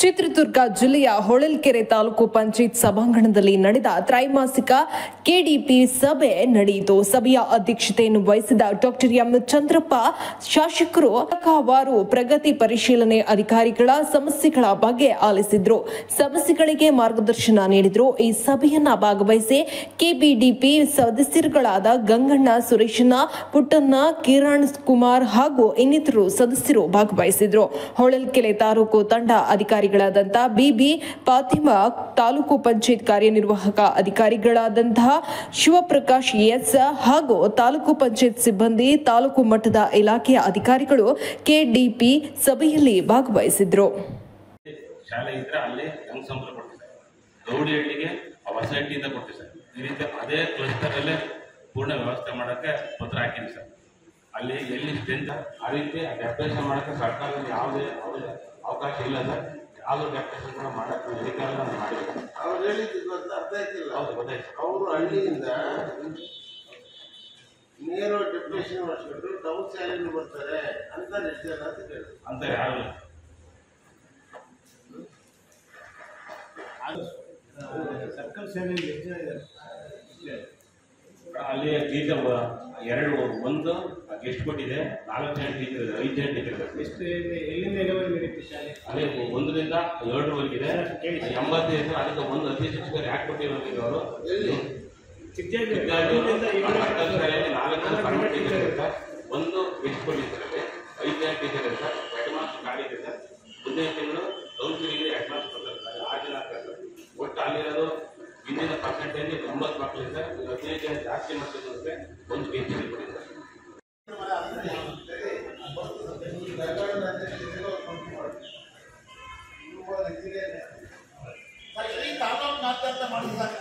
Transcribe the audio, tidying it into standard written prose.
ಚಿತ್ರದುರ್ಗ ಜಿಲ್ಲೆಯ ಹೊಳಲ್ಕೆರೆ ತಾಲೂಕು ಪಂಚಾಯತ್ ಸಭಾಂಗಣದಲ್ಲಿ ನಡೆದ ತ್ರೈಮಾಸಿಕ ಕೆಡಿಪಿ ಸಭೆ ನಡೆಯಿತು. ಸಭೆಯ ಅಧ್ಯಕ್ಷತೆಯನ್ನು ವಹಿಸಿದ ಡಾಕ್ಟರ್ ಎಂ ಚಂದ್ರಪ್ಪ ಶಾಸಕರು ವಾರು ಪ್ರಗತಿ ಪರಿಶೀಲನೆ ಅಧಿಕಾರಿಗಳ ಸಮಸ್ಯೆಗಳ ಬಗ್ಗೆ ಆಲಿಸಿದ್ರು, ಸಮಸ್ಯೆಗಳಿಗೆ ಮಾರ್ಗದರ್ಶನ ನೀಡಿದ್ರು. ಈ ಸಭೆಯನ್ನ ಭಾಗವಹಿಸಿ ಕೆಬಿಡಿಪಿ ಸದಸ್ಯರುಗಳಾದ ಗಂಗಣ್ಣ, ಸುರೇಶಣ್ಣ, ಪುಟ್ಟಣ್ಣ, ಕಿರಣ್ ಕುಮಾರ್ ಹಾಗೂ ಇನ್ನಿತರು ಸದಸ್ಯರು ಭಾಗವಹಿಸಿದ್ರು. ಹೊಳಲ್ಕೆರೆ ತಾಲೂಕು ತಂಡ ಅಧಿಕಾರಿಗಳಾದಂತಹ ಬಿಬಿ ಫಾತಿಮಾ, ತಾಲೂಕು ಪಂಚಾಯತ್ ಕಾರ್ಯನಿರ್ವಾಹಕ ಅಧಿಕಾರಿಗಳಾದಂತಹ ಶಿವಪ್ರಕಾಶ್ ಎಸ್ ಹಾಗೂ ತಾಲೂಕು ಪಂಚಾಯತ್ ಸಿಬ್ಬಂದಿ, ತಾಲೂಕು ಮಟ್ಟದ ಇಲಾಖೆಯ ಅಧಿಕಾರಿಗಳು ಕೆಡಿಪಿ ಸಭೆಯಲ್ಲಿ ಭಾಗವಹಿಸಿದ್ರು. ಶಾಲೆ ಇದ್ರೆ ಅಲ್ಲಿ ಸಂಸಂಬ್ರ ಕೊಡ್ತೀವಿ ಸರ್, ಗೌಡಿಹಳ್ಳಿಗೆ ಹೊಸ ಹಟ್ಟಿಯಿಂದ ಕೊಡ್ತೀವಿ ಸರ್. ಈ ರೀತಿ ಅದೇ ಕ್ಲಸ್ಟರ್ ಅಲ್ಲೇ ಪೂರ್ಣ ವ್ಯವಸ್ಥೆ ಮಾಡೋಕ್ಕೆ ಪತ್ರ ಹಾಕಿದ್ವಿ ಸರ್. ಅಲ್ಲಿ ಎಲ್ಲಿ ಸ್ಟ್ರೆಂತ್ ಆ ರೀತಿ ಡೆಪ್ಯುಟೇಷನ್ ಮಾಡೋಕ್ಕೆ ಸರ್ಕಾರದಲ್ಲಿ ಯಾವುದೇ ಅವಕಾಶ ಇಲ್ಲ ಸರ್. ಯಾವುದೋ ಡೆಪ್ಯುಟೇಷನ್ ಕೂಡ ಮಾಡೋಕ್ಕೆ ಅಧಿಕಾರ ಮಾಡಿಲ್ಲ. ಅವ್ರು ಹೇಳಿದ್ದು ಅರ್ಥ ಆಯ್ತಿಲ್ಲ. ಹೌದು, ಗೊತ್ತಾಯ್ತು. ಅವರು ಹಳ್ಳಿಯಿಂದ ನೇರ ಡೆಪ್ಯುಟೇಷನ್ ಮಾಡಿಸ್ಬಿಟ್ಟು ಟೌನ್ ಸ್ಯಾಲರಿ ಬರ್ತಾರೆ ಅಂತ ನಿರ್ಧಾರ ಅಂತ ಹೇಳಿದ್ರು. ಅಂತ ಯಾರು ಸರ್ಕಲ್ ಸ್ಯಾಲರಿ ಅಲ್ಲಿ ಟೀಚರ್ ಒಂದು ಎಷ್ಟು ಕೊಟ್ಟಿದೆ, 4 ಜನ ಟೀಚರ್ ಇದೆ, 5 ಜನ ಟೀಚರ್ ಇದೆ. ಎಷ್ಟು ಎಲ್ಲಿಂದ ಎಲ್ಲಿವರೆಗೆ ನಡೀತಿ ಶಾಲೆ? ಅಲ್ಲಿ 1ರಿಂದ 7ರವರೆಗಿದೆ. 85 ಅದಕ್ಕೆ ಒಂದು ಅತಿ ಶಿಕ್ಷಕರು ಯಾಕೆ ಕೊಟ್ಟಿರೋದು ಅವರು? 4 ಟೀಚರ್ ಇರ್ತಾರೆ, ಒಂದು ಎಷ್ಟು ಕೊಟ್ಟಿರ್ತಾರೆ, 5 ಜನ ಟೀಚರ್ ಇರ್ತಾರೆ, ಹೆಡ್ ಮಾಸ್ಟರ್ ಖಾಲಿ ಇದೆ ಸರ್. 15 ತಿಂಗಳು ಕೌನ್ಸಿಲಿಗೆ ಹೆಡ್ ಮಾಸ್ಟರ್ ಕೊಡ್ತಾರೆ, 6 ಜನ ಆಗ್ತಾರೆ. ಒಟ್ಟು ಅಲ್ಲಿರೋದು ಇಂದಿನ ಪರ್ಸೆಂಟೇಜ್ 90 ಮಕ್ಕಳು ಇದ್ದಾರೆ. 15 ಜನ ಜಾಸ್ತಿ ಮಾಡ್ತಿದ್ರೆ ಒಂದು ಟೀಚರ್ ಕೊಟ್ಟಿದ್ದಾರೆ. ತಾಲೂಕು ಮಾತಾಡ್ತಾ ಮಾಡಿದಾಗ